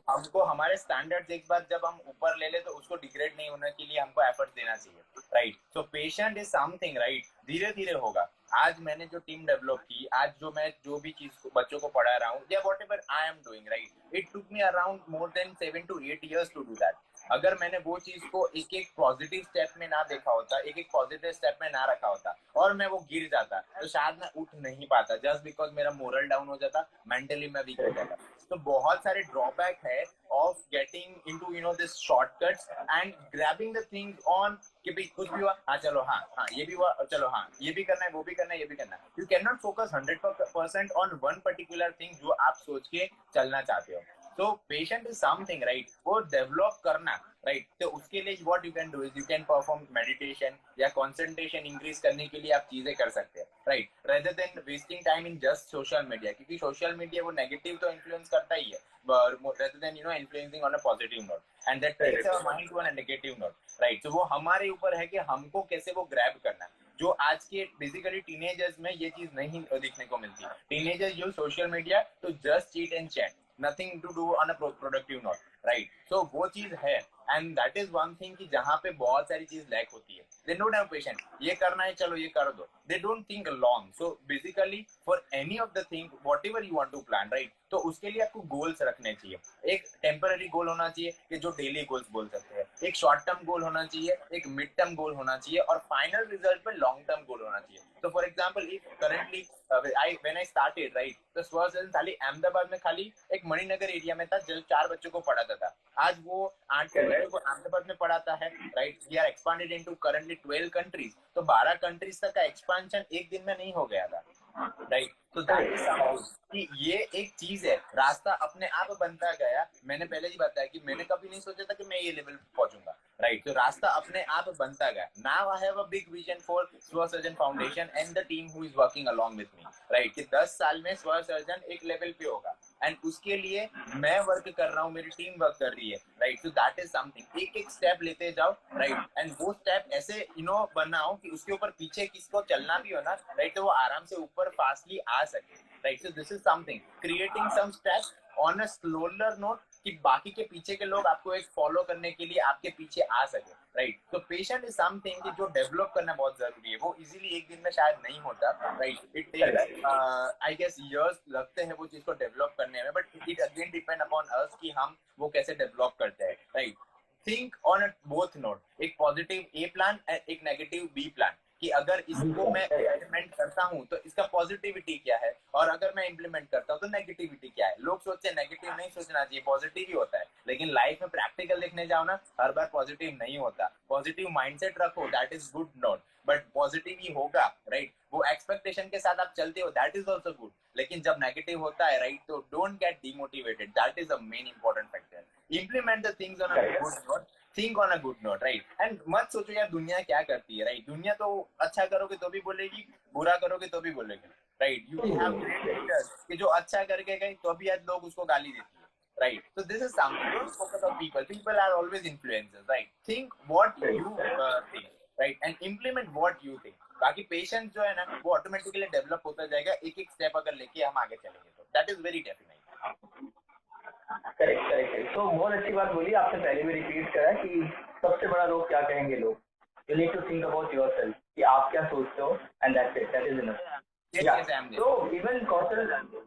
Speaker 2: हमको हमारे स्टैंडर्ड्स एक बार जब हम ऊपर ले ले तो उसको डिग्रेड नहीं होने के लिए हमको एफर्ट देना चाहिए, right. So patient is something, right, धीरे धीरे होगा। आज मैंने जो टीम डेवलप की, आज जो मैं जो भी चीज बच्चों को पढ़ा रहा हूँ या whatever I am doing, right, it took me around more than 7 to 8 years to do that. अगर मैंने वो चीज को एक एक पॉजिटिव स्टेप में ना देखा होता, एक एक पॉजिटिव स्टेप में ना रखा होता और मैं वो गिर जाता, तो शायद मैं उठ नहीं पाता, जस्ट बिकॉज मेरा मोरल डाउन हो जाता, मेंटली मैं वीक हो जाता। तो बहुत सारे ड्रॉबैक है of getting into this shortcuts and grabbing the things on कि भाई कुछ भी हुआ, हाँ चलो, हाँ हाँ ये भी हुआ, चलो हाँ ये भी करना है, वो भी करना है, ये भी करना है। You can not focus 100% on one particular thing जो आप सोच के चलना चाहते हो। तो पेशेंट इज समथिंग, राइट, वो डेवलप करना, राइट। तो उसके लिए what you can do is you can perform meditation या कंसंट्रेशन इंक्रीज करने के लिए आप चीजें कर सकते हैं, right, rather than wasting time in just social media, क्योंकि सोशल मीडिया वो नेगेटिव तो इन्फ्लुएंस करता ही है, rather than influencing on a positive note and that takes our mind to a negative note, right। तो वो हमारे ऊपर है कि हमको कैसे वो ग्रैब करना है, जो आज के बेसिकली टीनेजर्स में ये चीज नहीं दिखने को मिलती। Teenagers use social media to just cheat and chat, nothing to do on a productive note, right. So वो चीज है
Speaker 3: and that is one thing कि जहाँ पे बहुत सारी चीज लैक होती है, दे डोंट हैव पेशेंस, ये करना है चलो ये कर दो, they don't think long. So basically for any of the thing whatever you want to plan, right, तो उसके लिए आपको गोल्स रखने चाहिए. एक टेम्पररी गोल होना चाहिए कि जो डेली गोल्स बोल सकते हैं, एक शॉर्ट टर्म गोल होना चाहिए, एक मिड टर्म गोल होना चाहिए, और फाइनल रिजल्ट पे लॉन्ग टर्म गोल होना चाहिए. तो for example if currently when I started, right, तो स्वर खाली अहमदाबाद में खाली एक मणिनगर एरिया में था जो 4 बच्चों को पढ़ाता था. आज वो 8 बच्चों को अहमदाबाद में पढ़ाता है, right. We are expanded into currently 12 countries. तो 12 कंट्रीज तक का एक्सपांशन एक दिन में नहीं हो गया था, राइट. तो दैट इज समथिंग कि ये एक चीज है, रास्ता अपने आप बनता गया. मैंने पहले ही बताया कि मैंने कभी नहीं सोचा था कि मैं ये लेवल पे पहुंचूंगा, राइट. तो रास्ता अपने आप बनता गया. Now I have a big vision for Swar Sarjan foundation and the team who is working along with me, right, कि 10 साल में स्वर सर्जन एक लेवल पे होगा, एंड उसके लिए मैं वर्क कर रहा हूँ, मेरी टीम वर्क कर रही है, right. So that is something, एक एक स्टेप लेते जाओ, राइट, एंड वो स्टेप ऐसे बनाओ कि उसके ऊपर पीछे किसको चलना भी हो ना, राइट, तो वो आराम से ऊपर फास्टली आ सके, right. So this is something, creating some steps on a slower note कि बाकी के पीछे के लोग आपको एक फॉलो करने के लिए आपके पीछे आ सके, राइट. तो पेशेंट इज समथिंग कि जो डेवलप करना बहुत जरूरी है. वो इजीली एक दिन में शायद नहीं होता, right. It takes I guess years लगते हैं वो चीज को डेवलप करने में, but it again depend upon us कि हम वो कैसे डेवलप करते हैं, right. Think on a both note, एक पॉजिटिव ए प्लान एंड एक नेगेटिव बी प्लान, कि अगर इसको मैं इम्प्लीमेंट करता हूँ तो इसका पॉजिटिविटी क्या है, और अगर मैं इम्प्लीमेंट करता हूँ तो नेगेटिविटी क्या है. लोग सोचते हैं नेगेटिव नहीं सोचना चाहिए, पॉजिटिव ही होता है, लेकिन लाइफ में प्रैक्टिकल देखने जाओ ना, हर बार पॉजिटिव नहीं होता. पॉजिटिव माइंडसेट रखो, that is good note, but positive ही होगा, राइट. वो एक्सपेक्टेशन के साथ आप चलते हो, दैट इज ऑल्सो गुड, लेकिन जब नेगेटिव होता है, राइट, तो don't get demotivated, that is a main important factor. Implement the things on a good note, think on a good note, right. And मत सोचो यार दुनिया क्या करती है, राइट. दुनिया तो अच्छा करोगे तो भी बोलेगी, बुरा करोगे तो भी बोलेगी, right. You have great leaders कि जो अच्छा करके गए तो भी आज लोग उसको गाली देती है, right. So this is something, don't focus on people are always influencers, right. Think what you think, right, and implement what you think. बाकी पेशेंस जो है ना वो ऑटोमेटिकली डेवलप होता जाएगा, एक एक स्टेप अगर लेके हम आगे चलेंगे तो that is very definite.
Speaker 1: Correct correct. तो बहुत अच्छी बात बोली आपने, पहले भी रिपीट करा कि सबसे बड़ा रोग क्या कहेंगे लोग. You need to think about yourself कि आप क्या सोचते हो, and that's it, that is enough. तो इवन कौशल,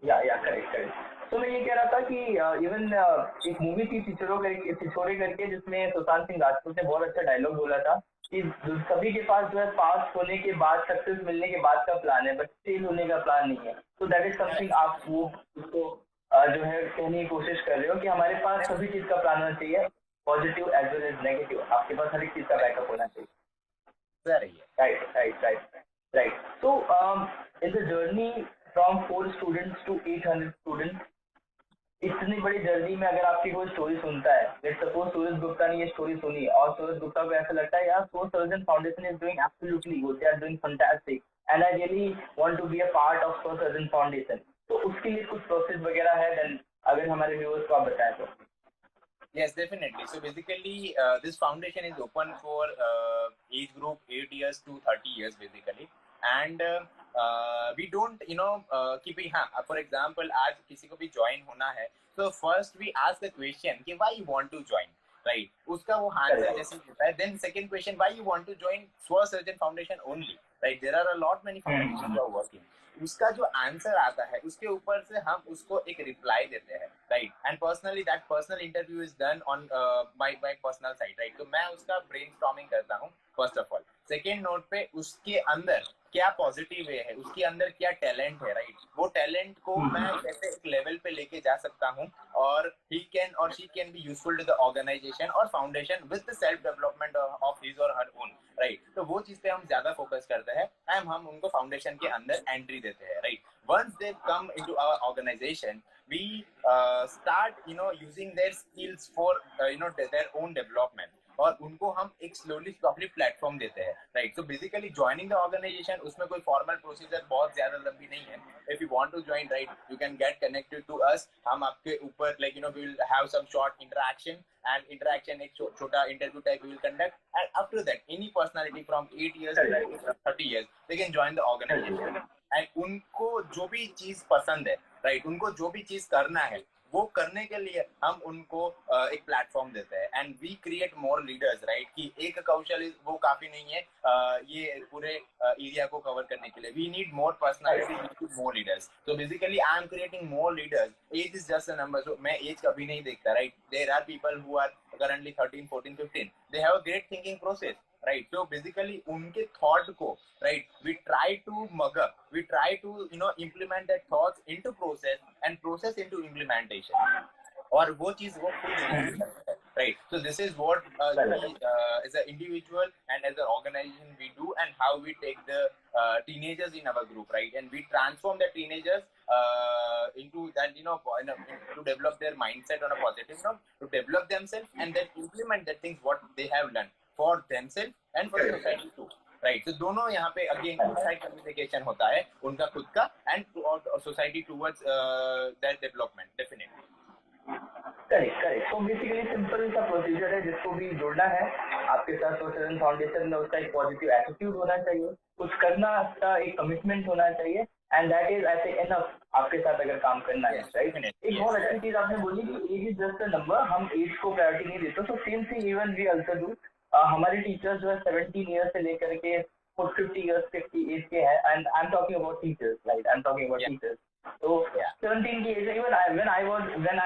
Speaker 1: या करेक्ट करेक्ट. तो मैं ये कह रहा था कि इवन एक मूवी थी छिछोरे करके, जिसमें सुशांत सिंह राजपूत ने बहुत अच्छा डायलॉग बोला था कि सभी के पास जो है पास होने के बाद, सक्सेस मिलने के बाद का प्लान है, बट फेल होने का प्लान नहीं है. तो दैट इज समथिंग आप वो उसको जो है कहने की कोशिश कर रहे हो कि हमारे पास सभी चीज का प्लान होना चाहिए, positive as well as negative. आपके पास हर एक चीज का बैकअप होना चाहिए. Right right right right. So in the journey from 4 students to 800 students, इतनी बड़ी जर्नी में अगर आपकी कोई स्टोरी सुनता है, लेट्स सपोज सूरज गुप्ता ने ये स्टोरी सुनी और सूरज गुप्ता को ऐसा लगता है यार Swar Sarjan foundation is doing absolutely good, they are doing fantastic and I really want to be a part of Swar Sarjan foundation. तो उसके लिए कुछ प्रोसेस वगैरह है, देन अगर हमारे व्यूअर्स को आप बताएं तो.
Speaker 3: Yes, definitely. So basically, this foundation is open for age group 8 years to 30 years basically, and we don't, कि भाई हाँ, for example, आज किसी को भी join होना है, so first we ask the question कि why you want to join, right? उसका वो आंसर जैसे होता है. Then second question, why you want to join Swar Surgeon Foundation only, right? There are a lot many foundations who are working. उसका जो answer आता है उसके ऊपर से हम उसको एक रिप्लाई देते हैं, right. And personally that personal interview is done on by personal site, right. तो मैं उसका ब्रेनस्टॉर्मिंग करता हूँ first of all. Second note पे उसके अंदर क्या पॉजिटिव है, उसके अंदर क्या टैलेंट है, राइट. वो टैलेंट को मैं कैसे एक लेवल पे लेके जा सकता हूँ, और he can or she can be useful to the organization और foundation with the self development of his or her own, right. तो वो चीज पे हम ज्यादा फोकस करते हैं एंड हम उनको फाउंडेशन के अंदर एंट्री देते हैं, right. Once they come into our organization, we start using their skills for their own development, और उनको हम एक स्लोली प्लेटफॉर्म देते हैं, right. So basically joining the organization, उसमें कोई फॉर्मल प्रोसीजर बहुत ज्यादा लंबी नहीं है. If you want to join, right, you can get connected to us. हम आपके ऊपर we will have some short interaction, and interaction एक छोटा interview type we will conduct, and after that any personality from 8 years to 30 years they can join the organization. And उनको जो भी चीज पसंद है, राइट, उनको जो भी चीज करना है वो करने के लिए हम उनको एक प्लेटफॉर्म देते हैं and we create more leaders, right? कि एक कौशल वो काफी नहीं है ये पूरे एरिया को कवर करने के लिए. We need more personality, we need more leaders. तो basically I am creating more leaders. Age is just a number. So मैं एज कभी नहीं देखता, right? There are people who are currently 13, 14, 15. They have a great thinking process, right? So basically उनके thought को, right, we try to mug up, we try to implement that thoughts into process and process into implementation. और वो चीज वो खुद right? So this is what we as an individual and as an organization we do, and how we take the teenagers in our group, right? And we transform the teenagers into that, to develop their mindset on a positive note, to develop themselves, and then implement the things what they have learned for themselves and for the society too. Right, तो दोनों यहाँ पे again inside communication होता है उनका खुद का and society towards that development. Definitely
Speaker 1: correct. तो बेसिकली सिंपल सा प्रोसीजर है, जिसको भी जुड़ना है आपके साथ सोशल फाउंडेशन में, उसका एक पॉजिटिव एटीट्यूड होना चाहिए, कुछ करना का एक कमिटमेंट होना चाहिए, and that is I think enough आपके साथ अगर काम करना है, राइट? एक बहुत अच्छी चीज आपने बोली कि age is just a number, हम एज को प्रायोरिटी नहीं देते. तो same thing even we also do. हमारे टीचर्स जो है 17 ईयर्स से लेकर के 50 ईयर्स 50 एज के हैं, and I am talking about teachers, right? I am talking about teachers. So 17 की age, even when I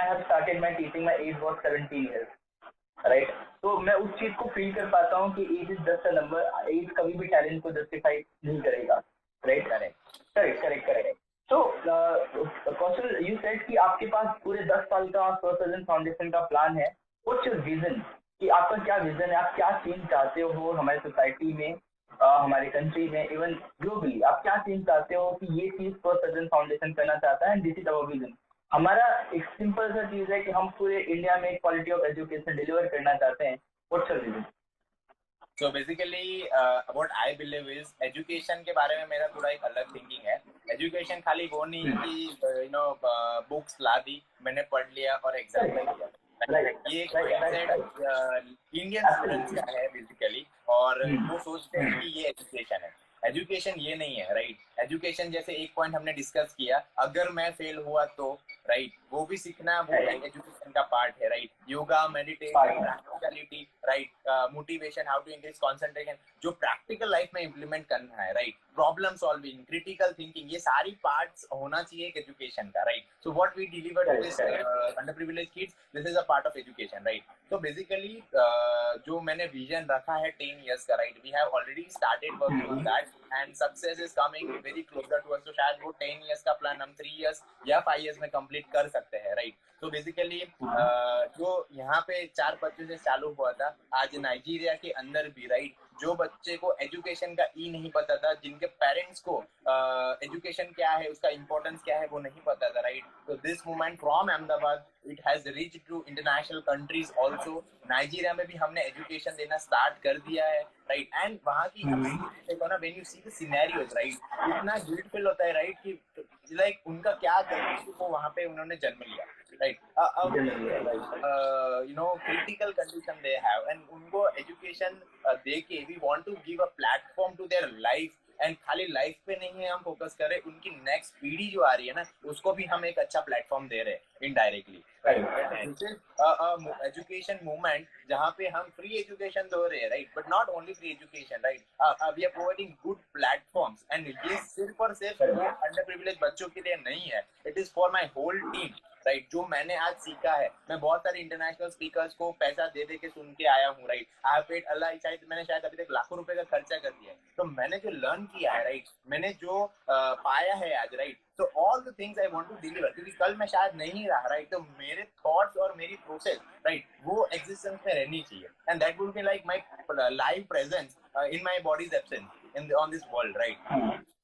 Speaker 1: have started my teaching, my age was 17 years, right? तो मैं उस चीज को फील कर पाता हूँ कि age is just a number. age कभी भी टैलेंट को जस्टिफाई नहीं करेगा, right? Correct. So Kaushal, you said कि आपके पास पूरे 10 साल का स्वसृजन फाउंडेशन का प्लान है. What's your vision? कि आपका क्या विजन है, आप क्या चेंज चाहते हो हमारी सोसाइटी में, हमारे कंट्री में, इवन ग्लोबली? आप क्या चेंज चाहते हो कि ये चीज स्वसृजन फाउंडेशन करना चाहता है, and this is our vision. हमारा एक सिंपल सा चीज है कि हम पूरे इंडिया में क्वालिटी ऑफ एजुकेशन डिलीवर करना चाहते हैं. What's your vision?
Speaker 3: So basically what I believe is education के बारे में मेरा थोड़ा एक अलग थिंकिंग है. एजुकेशन खाली वो नहीं कि बुक्स ला दी, मैंने पढ़ लिया और एग्जाम में दिया. ये इंडियन स्टूडेंट्स का है बेसिकली, और वो सोचते हैं कि ये एजुकेशन है. एजुकेशन ये नहीं है, राइट? एजुकेशन जैसे एक पॉइंट हमने डिस्कस किया, अगर मैं फेल हुआ तो, राइट, वो भी सीखना वो एजुकेशन का पार्ट है, right? Yoga, meditation, practicality, right, motivation, how to increase concentration, जो प्रैक्टिकल लाइफ में इम्प्लीमेंट करना है, राइट? प्रॉब्लम सॉल्विंग, क्रिटिकल थिंकिंग, ये सारी पार्ट्स होना चाहिए एक एजुकेशन का, right? So what we deliver to this underprivileged kids, this is a part of education, right? तो बेसिकली जो मैंने विजन रखा है 10 years का, right, we have already started working on that and success is coming very closer to us. तो शायद वो 10 years का प्लान हम 3 years या 5 years में कंप्लीट कर सकते हैं, राइट? तो बेसिकली जो यहाँ पे 4 बच्चों से चालू हुआ था, आज नाइजीरिया के अंदर भी, राइट, जो बच्चे को एजुकेशन का ई नहीं पता था, जिनके पेरेंट्स को एजुकेशन क्या है, उसका इम्पोर्टेंस क्या है, वो नहीं पता था, राइट? तो this movement from Ahmedabad it has reached to international countries also. Nigeria में भी हमने एजुकेशन देना स्टार्ट कर दिया है, राइट? एंड वहाँ की देखो ना, when you see the scenarios, right, इतना ब्यूटीफुल होता है, राइट, कि लाइक उनका क्या गलती को वहाँ पे उन्होंने जन्म लिया, right? Critical condition they have, and उनको education दे के we want to give a platform to their life, and खाली लाइफ पे नहीं है हम फोकस कर रहे, उनकी नेक्स्ट पीढ़ी जो आ रही है ना, उसको भी हम एक अच्छा प्लेटफॉर्म दे रहे हैं इनडायरेक्टली. एजुकेशन मूवमेंट जहाँ पे हम फ्री एजुकेशन दे रहे हैं, right, but not only free education, right, we are providing good platforms, and ये सिर्फ और सिर्फ वो अंडर प्रिविलेज बच्चों के लिए नहीं है, it is for my whole team, right? जो मैंने आज सीखा है, मैं बहुत सारे इंटरनेशनल स्पीकर्स को पैसा दे दे के सुन के आया हूँ, राइट? आई हैव पेड अल्लाह, शायद अभी तक लाखों रुपए का खर्चा कर दिया है. तो मैंने जो लर्न किया है, राइट, मैंने जो पाया है आज, राइट, तो all the things I want to deliver, क्योंकि कल मैं शायद नहीं रहा, राइट? तो मेरे थॉट्स और मेरी प्रोसेस, राइट, वो एग्जिस्टेंस में रहनी चाहिए, and that will be like my live presence in my bodies absence in on this world, right?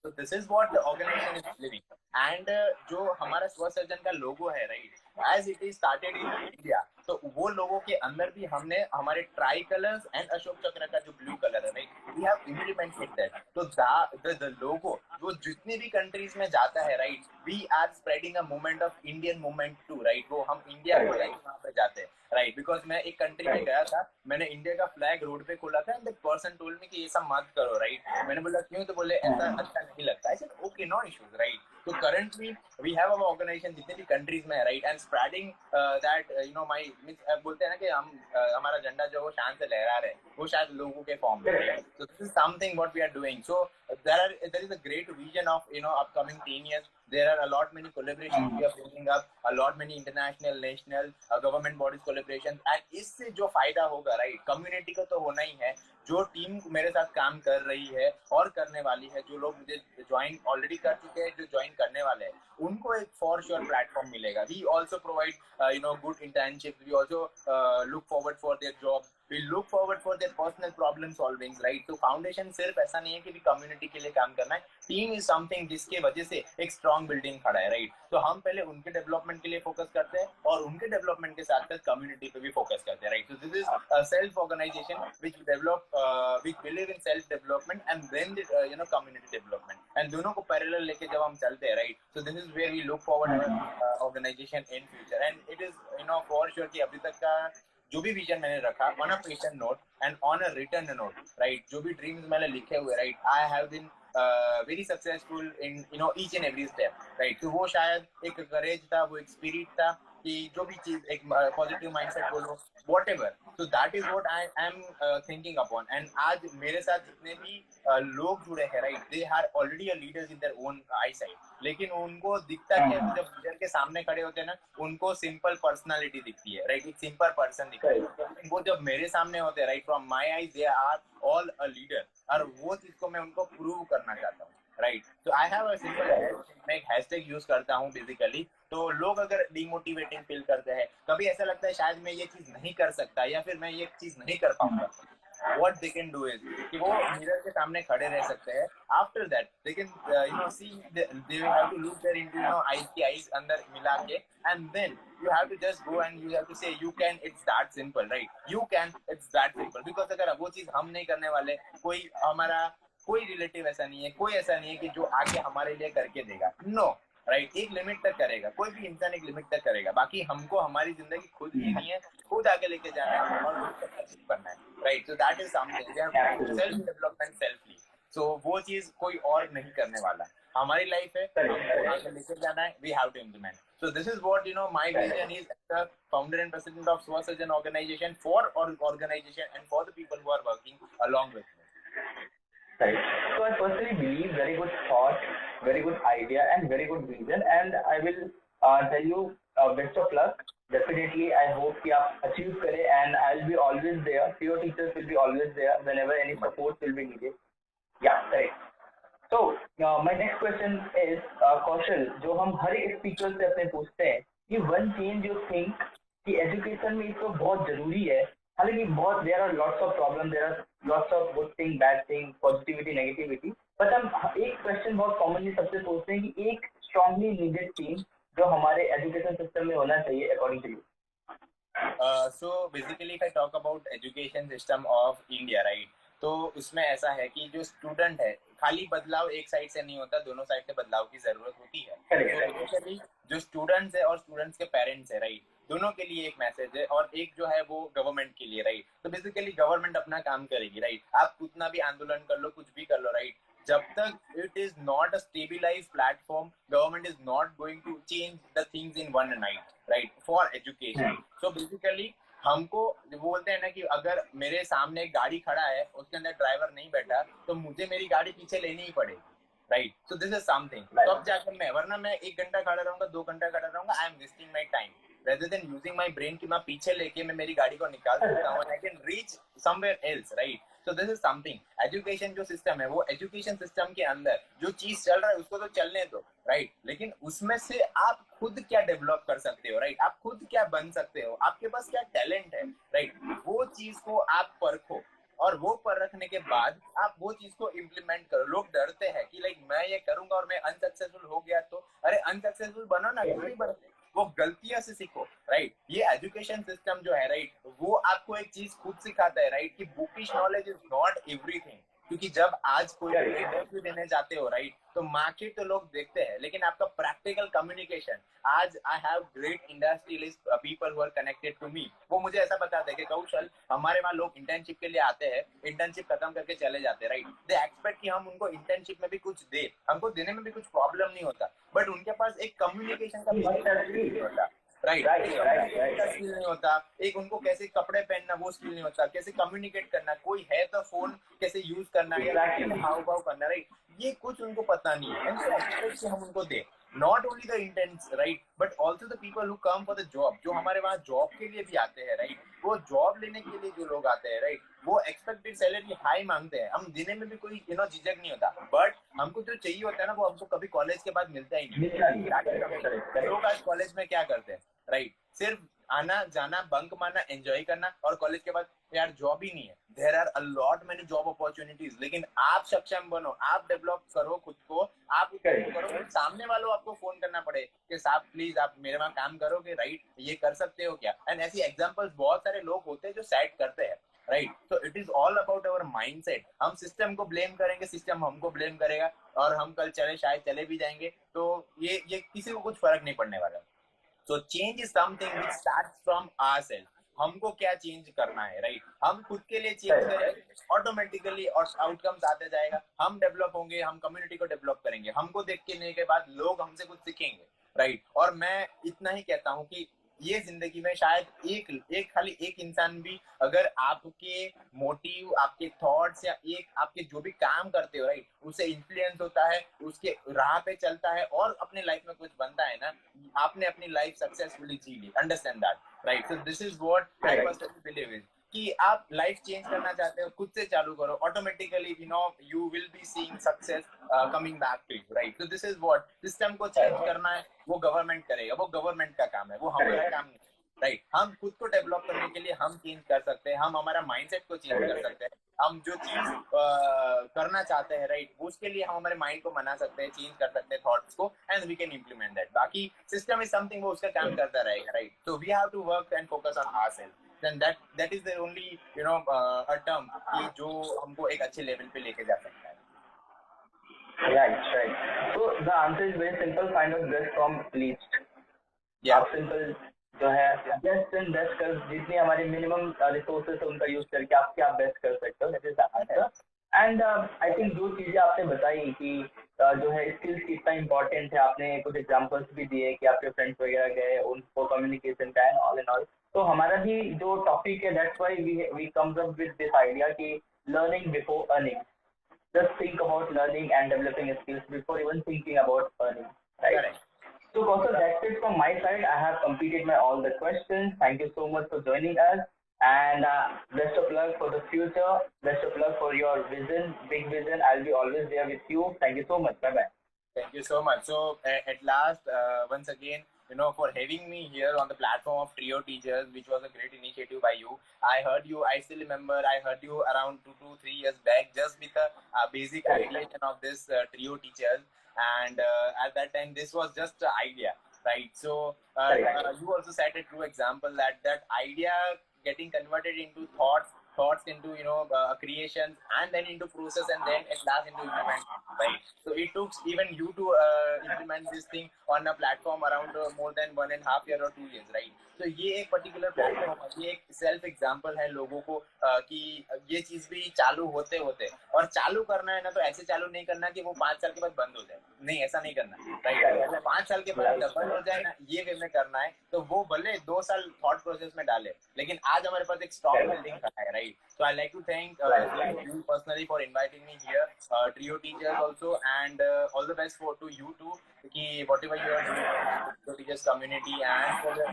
Speaker 3: So this is what the organization is living. And जो हमारा स्वसर्जन का लोगो है, right, as it is started in India, तो वो लोगों के अंदर भी हमने हमारे try colours and Ashok Chakra का जो ब्लू कलर है, right, we have implemented that. तो द लोगो वो जितनी भी कंट्रीज में जाता है, right, we are spreading a movement of Indian movement too, right. वो हम इंडिया को वहां पे जाते हैं, राइट. बिकॉज मैं एक कंट्री में गया था, मैंने इंडिया का फ्लैग रोड पे खोला था, and the person told me कि ये सब मत करो, राइट. मैंने बोला क्यों, तो बोले ऐसा अच्छा नहीं लगता. I said okay, no issues, right. तो currently we have our organization जितने भी कंट्रीज में है, right, and spreading that you know my बोलते हैं ना कि हम हमारा झंडा जो वो शान से लहरा रहे हैं, वो शायद लोगों के फॉर्म में, right. So this is something what we are doing. So there is a great vision of upcoming 10 years. There are a lot many collaborations we are bringing up, a lot many international, national, government bodies collaborations, and इससे जो फायदा होगा, right, community को तो होना ही है. जो team मेरे साथ काम कर रही है और करने वाली है, जो लोग मुझे ज्वाइन ऑलरेडी कर चुके हैं, जो ज्वाइन करने वाले हैं, उनको एक फॉर श्योर प्लेटफॉर्म मिलेगा. We also provide good internship. We also look forward for their job. We look forward for their personal problem solving, right. तो फाउंडेशन सिर्फ ऐसा नहीं है कि कम्युनिटी के लिए काम करना है. टीम इज समथिंग जिसके वजह से एक स्ट्रॉन्ग बिल्डिंग खड़ा है, राइट. तो हम पहले उनके डेवलपमेंट के लिए फोकस करते हैं और उनके डेवलपमेंट के साथ साथ कम्युनिटी पे भी फोकस करते हैं, right. So this is self organization which develop which believe in self development and then community development, and दोनों को पैरेलल लेके जब हम चलते हैं, right. So this is where we look forward organization in future. And it is for sure कि अभी तक का जो भी विजन मैंने रखा on a passion note and on a return note, right, जो भी ड्रीम्स मैंने लिखे हुए, right, I have been very successful in each and every step, right. तो वो शायद एक करेज था, वो एक स्पिरिट था कि जो भी चीज एक पॉजिटिव माइंडसेट बोलो, whatever. So that is what I am thinking upon. And आज मेरे साथ जितने भी लोग जुड़े हैं, right, they are already a leaders in their own eyesight. लेकिन उनको दिखता क्या है, जब लीडर के सामने खड़े होते हैं ना, उनको सिंपल पर्सनालिटी दिखती है, राइट, एक सिंपल पर्सन दिखता है. वो जब मेरे सामने होते हैं, right, from my eyes they are all a leader. और वो चीज को मैं उनको प्रूव करना चाहता हूँ, राइट. तो आई हैव अ सिंपल, मैं एक हैशटैग यूज करता हूँ बेसिकली. तो लोग अगर डिमोटिवेटिंग फील करते हैं, कभी ऐसा लगता है शायद मैं ये चीज नहीं कर सकता या फिर मैं ये चीज नहीं कर पाऊंगा, what they can do is कि वो मिरर के सामने खड़े रह सकते हैं. After that they can see they will have to look there into eyes की eyes अंदर मिला के, and then you have to just go and you have to say you can. It's that simple, right? You can. It's that simple. Because अगर वो चीज हम नहीं करने वाले, कोई रिलेटिव ऐसा नहीं है, कोई ऐसा नहीं है कि जो आके हमारे लिए करके देगा. No, right. एक लिमिट तक करेगा, कोई भी इंसान एक लिमिट तक करेगा. बाकी हमको हमारी जिंदगी खुद जीनी है, खुद आगे लेके जाना है और खुद अचीव करना है, right. So that is something self development selfly. So वो चीज कोई और नहीं करने वाला. हमारी लाइफ है, हमको आगे लेके जाना है. We have to implement. So this is what my vision is as the founder and president of Swasajan organization for organization and for the people who are working along with me.
Speaker 1: Right. So I personally believe very good thought, very good idea, and very good vision. And I will tell you best of luck. Definitely, I hope कि आप achieve करें, and I'll be always there. Your teachers will be always there whenever any support will be needed. Yeah, correct. So my next question is कौशल, जो हम हर एक speaker से अपने पूछते हैं कि one change you think कि एजुकेशन में इसको बहुत जरूरी है. हालांकि बहुत there are lots of problems, there are lots of good thing, bad thing, positivity, negativity. But हम एक क्वेश्चन बहुत कॉमनली सबसे पूछते हैं कि एक strongly needed thing जो हमारे एजुकेशन सिस्टम में होना चाहिए according to you.
Speaker 3: So basically if I talk about education system of India, right, तो उसमें ऐसा है कि जो स्टूडेंट है, खाली बदलाव एक साइड से नहीं होता, दोनों साइड से बदलाव की जरूरत होती है. तो जो स्टूडेंट्स है और स्टूडेंट्स के पेरेंट्स है, राइट, दोनों के लिए एक मैसेज है, और एक जो है वो गवर्नमेंट के लिए, राइट. तो बेसिकली गवर्नमेंट अपना काम करेगी, राइट. आप कितना भी आंदोलन कर लो, कुछ भी कर लो, राइट, जब तक it is not a stabilized platform, government is not going to change the things in one night, right, for education. So basically हमको बोलते हैं ना कि अगर मेरे सामने एक गाड़ी खड़ा है, उसके अंदर ड्राइवर नहीं बैठा, तो मुझे मेरी गाड़ी पीछे लेनी ही पड़ेगी, right. So this is something. तो अब जाकर मैं, वरना मैं 1 घंटा खड़ा रहूंगा, 2 घंटा खड़ा रहूंगा, I am wasting my time rather than using my brain कि मैं पीछे लेके मैं मेरी गाड़ी को निकाल सकता हूँ, I can reach somewhere else, right. So this is something. Education जो सिस्टम है, वो एजुकेशन सिस्टम के अंदर जो चीज चल रहा है उसको तो चलने दो, राइट. लेकिन उसमें से आप खुद क्या डेवलप कर सकते हो, राइट, आप खुद क्या बन सकते हो, आपके पास क्या टैलेंट है, राइट, वो चीज को आप परखो, और वो परखने के बाद आप वो चीज को इम्प्लीमेंट करो. लोग डरते हैं कि लाइक मैं ये करूंगा और मैं अनसक्सेसफुल हो गया तो, अरे अनसक्सेसफुल बनो ना, क्यों नहीं बनते, वो गलतियों से सीखो, राइट. ये एजुकेशन सिस्टम जो है, राइट, वो आपको एक चीज खुद सिखाता है, राइट, कि bookish knowledge is not everything, क्योंकि जब आज कोई इंटरव्यू देने जाते हो राइट, तो मार्केट तो लोग देखते हैं, लेकिन आपका प्रैक्टिकल कम्युनिकेशन, आज I have great industrialist people who are connected to me, वो मुझे ऐसा बताते हैं कि कौशल, हमारे वहाँ लोग इंटर्नशिप के लिए आते हैं, इंटर्नशिप खत्म करके चले जाते हैं राइट, दे एक्सपेक्ट कि हम उनको इंटर्नशिप में भी कुछ दे, हमको देने में भी कुछ प्रॉब्लम नहीं होता, बट उनके पास एक कम्युनिकेशन का नहीं होता राइट, स्किल नहीं होता, एक उनको कैसे कपड़े पहनना वो स्किल नहीं होता, कैसे कम्युनिकेट करना, कोई है तो फोन कैसे यूज करना है, हाव भाव करना राइट, ये कुछ उनको पता नहीं है, एंड सो एक्सपेक्ट कि हम उनको दे, not only the intents right, but also the people who come for the job, जो हमारे वहाँ जॉब के लिए भी आते हैं राइट, वो जॉब लेने के लिए जो लोग आते हैं राइट, वो एक्सपेक्टेड सैलरी हाई मांगते हैं, हम देने में भी कोई झिझक नहीं होता, बट हमको जो चाहिए होता है ना, वो हमको कभी कॉलेज के बाद मिलता ही नहीं। लोग आज कॉलेज में क्या करते हैं राइट, सिर्फ आना जाना, बंक मारना, एंजॉय करना, और कॉलेज के बाद यार जॉब ही नहीं है, there are a lot many job opportunities, लेकिन आप सक्षम बनो, आप डेवलप करो खुद को, आप करो, सामने वालों आपको फोन करना पड़े कि साहब प्लीज आप मेरे वहां काम करोगे राइट, ये कर सकते हो क्या, एंड ऐसी एग्जांपल्स बहुत सारे लोग होते हैं जो सेट करते हैं राइट, तो it is all about our mindset, हम सिस्टम को ब्लेम करेंगे, सिस्टम हमको ब्लेम करेगा, और हम कल शायद चले भी जाएंगे, तो ये किसी को कुछ फर्क नहीं पड़ने वाला। So change is something which starts from ourselves. हमको क्या चेंज करना है राइट, हम खुद के लिए चेंज करेंगे, ऑटोमेटिकली और आउटकम्स आते जाएगा, हम डेवलप होंगे, हम कम्युनिटी को डेवलप करेंगे, हमको देखने के बाद लोग हमसे कुछ सीखेंगे राइट, और मैं इतना ही कहता हूँ कि ये जिंदगी में शायद एक खाली एक इंसान भी अगर आपके मोटिव, आपके थॉट्स, या एक आपके जो भी काम करते हो राइट, उससे इन्फ्लुएंस होता है, उसके राह पे चलता है और अपने लाइफ में कुछ बनता है ना, आपने अपनी लाइफ सक्सेसफुली जी ली, understand that right, so this is what I personally believe in, कि आप लाइफ चेंज करना चाहते हो, खुद से चालू करो, automatically you will be seeing success coming back to you right, so this is what, system को चेंज करना है वो गवर्नमेंट करेगा, वो गवर्नमेंट का काम है, वो हमारा काम नहीं राइट, हम खुद को डेवलप करने के लिए हम चेंज कर सकते हैं, हम हमारा माइंडसेट को चेंज कर सकते हैं, हम जो चीज करना चाहते हैं राइट, उसके लिए हम हमारे माइंड को मना सकते हैं, चेंज कर सकते हैं थॉट्स को, and we can implement that, बाकी सिस्टम इज समथिंग वो उसका काम करता रहेगा right, so we have to work and focus on ourselves, then that is the only a term कि जो हमको एक अच्छे लेवल पे लेके जा सकता है।
Speaker 1: Right. So the answer is very simple. Find out best from least. आप सिंपल जो है बेस्ट एंड बेस्ट कर, जितनी हमारी मिनिमम रिसोर्सेस है उनका यूज करके आप क्या बेस्ट कर सकते हो, that is the answer. And I think जो चीजें आपने बताई कि जो है स्किल्स कितना इम्पोर्टेंट है, आपने कुछ एग्जांपल्स भी दिए कि आपके फ्रेंड्स वगैरह गए, उनको कम्युनिकेशन का एंड ऑल एंड ऑल, तो हमारा भी जो टॉपिक है that's why we comes up with this idea कि learning before earning, just think about learning and developing skills before even thinking about earning, right?
Speaker 3: Correct.
Speaker 1: So also that's it from my side. I have completed all the questions. Thank you so much for joining us, and best of luck for the future. Best of luck for your vision, big vision. I'll be always there with you. Thank you so much. Bye bye.
Speaker 3: Thank you so much. So at last, once again, for having me here on the platform of Trio Teachers, which was a great initiative by you. I heard you, I still remember, I heard you around 2 to 3 years back, just with the basic ideation of this Trio Teachers. And at that time, this was just an idea, right? So you also set a true example that idea getting converted into thoughts into creations, and then into process, and then at last into implement, right? So it took even you to implement this thing on a platform around more than 1.5 years or 2 years, right? तो ये एक particular platform, ये एक self example है लोगों को कि ये चीज भी चालू होते होते, और चालू करना है ना, तो ऐसे चालू नहीं करना कि वो 5 साल के बाद बंद हो जाए, नहीं ऐसा नहीं करना, राइट? 5 साल के बाद बंद हो जाए ना, ये वे में करना है, तो वो भले 2 साल थॉट प्रोसेस में डाले, लेकिन आज हमारे पास एक स्टॉक में लिंक रखा है, right? So I like to thank you personally for inviting me here, Trio Teachers also, and all the best to you too, कि whatever you are doing Trio Teachers community and for the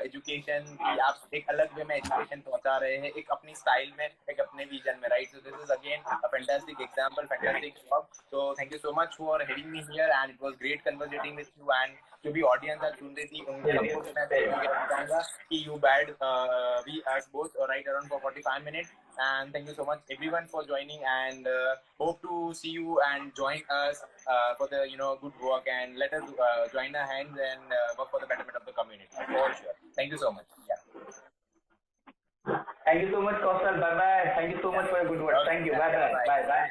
Speaker 3: education, कि आप एक अलग वे में education पहुंचा रहे हैं, एक अपनी स्टाइल में, एक अपने विजन में, right? So this is again a fantastic example, fantastic job. So thank you so much for having me here, and it was great conversating with you, and जो भी ऑडियंस आज सुन रही थी उनको मैं चाहूंगा कि you bad we us both right around for 45 minutes, and thank you so much everyone for joining, and hope to see you and join us for the good work, and let us join our hands and work for the betterment of the community for sure. Thank you so much. Yeah.
Speaker 1: Thank you so much, Kausal. Bye bye. Thank you so much for your good words. Thank you. Bye bye. Bye bye.